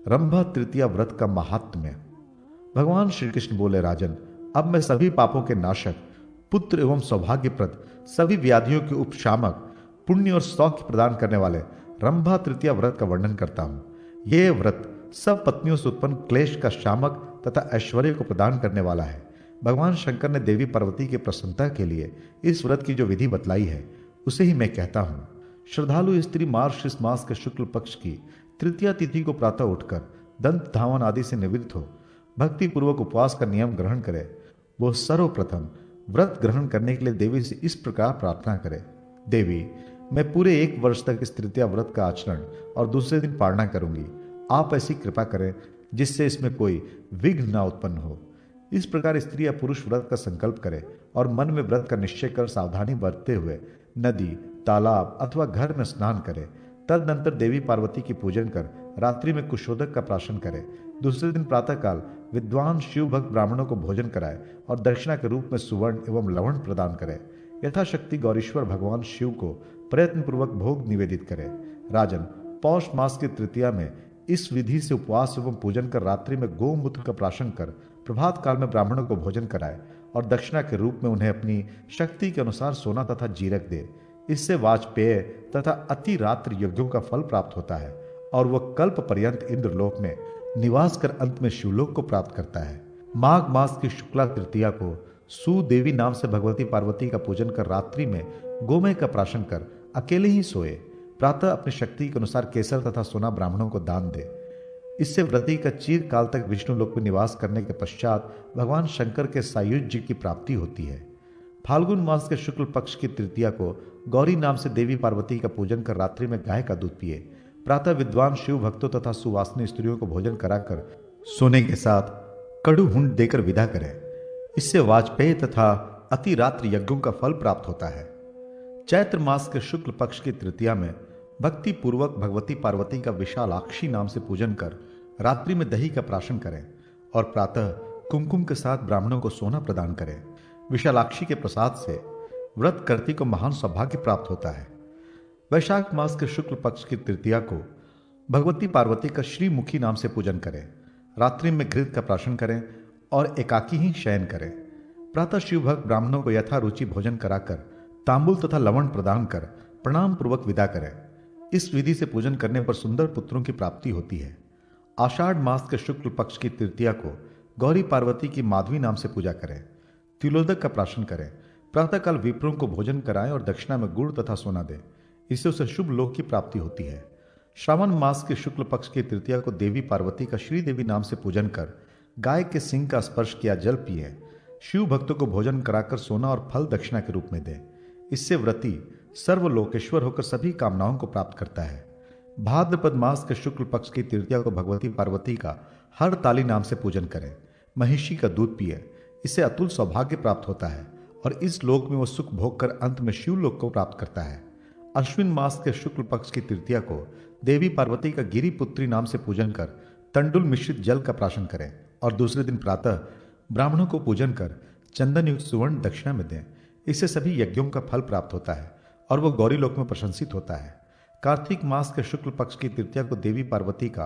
रंभा तृतीया व्रत का महात्म्य। भगवान श्री कृष्ण बोले, राजन, अब मैं सभी पापों के नाशक, पुत्र एवं सौभाग्यप्रद, सभी व्याधियों के उपशामक, पुण्य और सौख्य प्रदान करने वाले रंभा तृतीया व्रत का वर्णन करता हूं। यह व्रत सब पत्नियों से उत्पन्न क्लेश का शामक तथा ऐश्वर्य को प्रदान करने वाला है। भगवान शंकर ने देवी पार्वती की प्रसन्नता के लिए इस व्रत की जो विधि बतलाई है उसे ही मैं कहता हूं। श्रद्धालु स्त्री मार्गशीर्ष मास के शुक्ल पक्ष की तृतीया तिथि को प्रातः उठकर दंत धावन आदि से निवृत्त हो भक्ति पूर्वक उपवास का नियम ग्रहण करे। वो सर्वप्रथम व्रत ग्रहण करने के लिए देवी से इस प्रकार प्रार्थना करे, देवी, मैं पूरे 1 वर्ष तक इस तृतीया व्रत का आचरण और दूसरे दिन पालना करूंगी। आप ऐसी कृपा करें जिससे इसमें कोई विघ्न न उत्पन्न हो। इस प्रकार स्त्री या पुरुष व्रत का संकल्प करे और मन में व्रत का निश्चय कर सावधानी बरतते हुए नदी, तालाब अथवा घर में स्नान करे। तदनंतर देवी पार्वती की पूजन कर रात्रि में कुशोदक का प्राशन करे। दूसरे दिन प्रातःकाल विद्वान शिव भक्त ब्राह्मणों को भोजन कराए और दक्षिणा के रूप में सुवर्ण एवं लवण प्रदान करे। यथाशक्ति गौरीश्वर भगवान शिव को प्रयत्न पूर्वक भोग निवेदित करे। राजन, पौष मास की तृतीया में इस विधि से उपवास एवं पूजन कर रात्रि में गोमूत्र का प्राशन कर प्रभात काल में ब्राह्मणों को भोजन कराए और दक्षिणा के रूप में उन्हें अपनी शक्ति के अनुसार सोना तथा जीरक दे। इससे वाजपेय तथा अति रात्रि यज्ञों का फल प्राप्त होता है और वह कल्प पर्यंत इंद्रलोक में निवास कर अंत में शिवलोक को प्राप्त करता है। माघ मास की शुक्ला तृतीया को सुदेवी नाम से भगवती पार्वती का पूजन कर रात्रि में गोमय का प्राशन कर अकेले ही सोए। प्रातः अपनी शक्ति के अनुसार केसर तथा सोना ब्राह्मणों को दान दे। इससे व्रती का चीर काल तक विष्णु लोक में निवास करने के पश्चात भगवान शंकर के सायुज्य की प्राप्ति होती है। फाल्गुन मास के शुक्ल पक्ष की तृतीया को गौरी नाम से देवी पार्वती का पूजन कर रात्रि में गाय का दूध पिए। प्रातः विद्वान शिव भक्तों तथा सुवासनी स्त्रियों को भोजन कराकर सोने के साथ कड़ू हुंड देकर विदा करें। इससे वाजपेय तथा अति रात्रि यज्ञों का फल प्राप्त होता है। चैत्र मास के शुक्ल पक्ष की तृतीया में भक्ति पूर्वक भगवती पार्वती का विशालाक्षी नाम से पूजन कर रात्रि में दही का प्राशन करें और प्रातः कुमकुम के साथ ब्राह्मणों को सोना प्रदान करें। विशालाक्षी के प्रसाद से व्रत करती को महान सौभाग्य प्राप्त होता है। वैशाख मास के शुक्ल पक्ष की तृतीया को भगवती पार्वती का श्रीमुखी नाम से पूजन करें। रात्रि में घृत का प्राशन करें और एकाकी ही शयन करें। प्रातः शिव भक्त ब्राह्मणों को यथारुचि भोजन कराकर तांबुल तथा लवण प्रदान कर प्रणाम पूर्वक विदा करें। इस विधि से पूजन करने पर सुंदर पुत्रों की प्राप्ति होती है। आषाढ़ मास के शुक्ल पक्ष की तृतीया को गौरी पार्वती की माधवी नाम से पूजा करें। तिलोदक का प्राशन करें। प्रातःकाल विप्रों को भोजन कराएं और दक्षिणा में गुड़ तथा सोना दें। इससे उसे शुभ लोक की प्राप्ति होती है। श्रावण मास के शुक्ल पक्ष की तृतीया को देवी पार्वती का श्रीदेवी नाम से पूजन कर गाय के सिंह का स्पर्श किया जल पिए। शिव भक्तों को भोजन कराकर सोना और फल दक्षिणा के रूप में दें। इससे व्रती सर्वलोकेश्वर होकर सभी कामनाओं को प्राप्त करता है। भाद्रपद मास के शुक्ल पक्ष की तृतीया को भगवती पार्वती का हर ताली नाम से पूजन करें। महिषी का दूध पिए। इससे अतुल सौभाग्य प्राप्त होता है और इस लोक में वह सुख भोग कर अंत में शिवलोक को प्राप्त करता है। अश्विन मास के शुक्ल पक्ष की तृतीया को देवी पार्वती का गिरिपुत्री नाम से पूजन कर तंडुल मिश्रित जल का प्राशन करें और दूसरे दिन प्रातः ब्राह्मणों को पूजन कर चंदन युक्त सुवर्ण दक्षिणा में दें। इससे सभी यज्ञों का फल प्राप्त होता है और वह गौरी लोक में प्रशंसित होता है। कार्तिक मास के शुक्ल पक्ष की तृतीया को देवी पार्वती का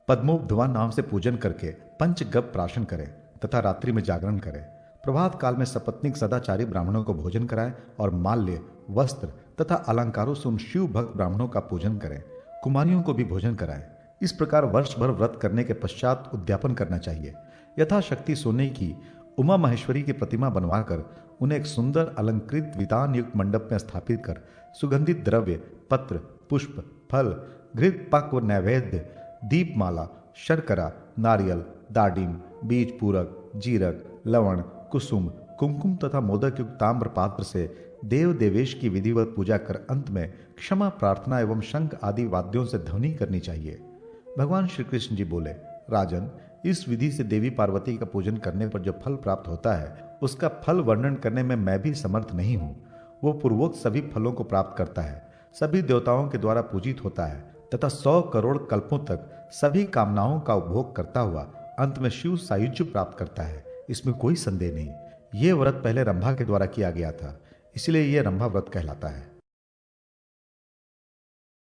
पद्मोपध्वा नाम से पूजन करके पंचगप प्राशन करें तथा रात्रि में जागरण करें। प्रभात काल में सपत्निक सदाचारी ब्राह्मणों को भोजन कराएं और माल्य, वस्त्र तथा अलंकारों से उन शिव भक्त ब्राह्मणों का पूजन करें। कुमारियों को भी भोजन कराएं। इस प्रकार वर्ष भर व्रत करने के पश्चात उद्यापन करना चाहिए। यथाशक्ति सोने की उमा महेश्वरी की प्रतिमा बनवाकर उन्हें एक सुंदर अलंकृत वितान युक्त मंडप में स्थापित कर सुगंधित द्रव्य, पत्र, पुष्प, फल, घृत, पक व नैवेद्य, दीपमाला, शर्करा, नारियल, दाडिम, बीज पूरक, जीरक, लवण, कुसुम, कुमकुम तथा मोदक युक्त ताम्र पात्र से देव देवेश की विधिवत पूजा कर अंत में क्षमा प्रार्थना एवं शंख आदि वाद्यों से ध्वनि करनी चाहिए। भगवान श्री कृष्ण जी बोले, राजन, इस विधि से देवी पार्वती का पूजन करने पर जो फल प्राप्त होता है उसका फल वर्णन करने में मैं भी समर्थ नहीं हूँ। वो पूर्वोक्त सभी फलों को प्राप्त करता है, सभी देवताओं के द्वारा पूजित होता है तथा 100 करोड़ कल्पों तक सभी कामनाओं का उपभोग करता हुआ अंत में शिव सायुज्य प्राप्त करता है। इसमें कोई संदेह नहीं। ये व्रत पहले रंभा के द्वारा किया गया था, इसलिए यह रंभा व्रत कहलाता है।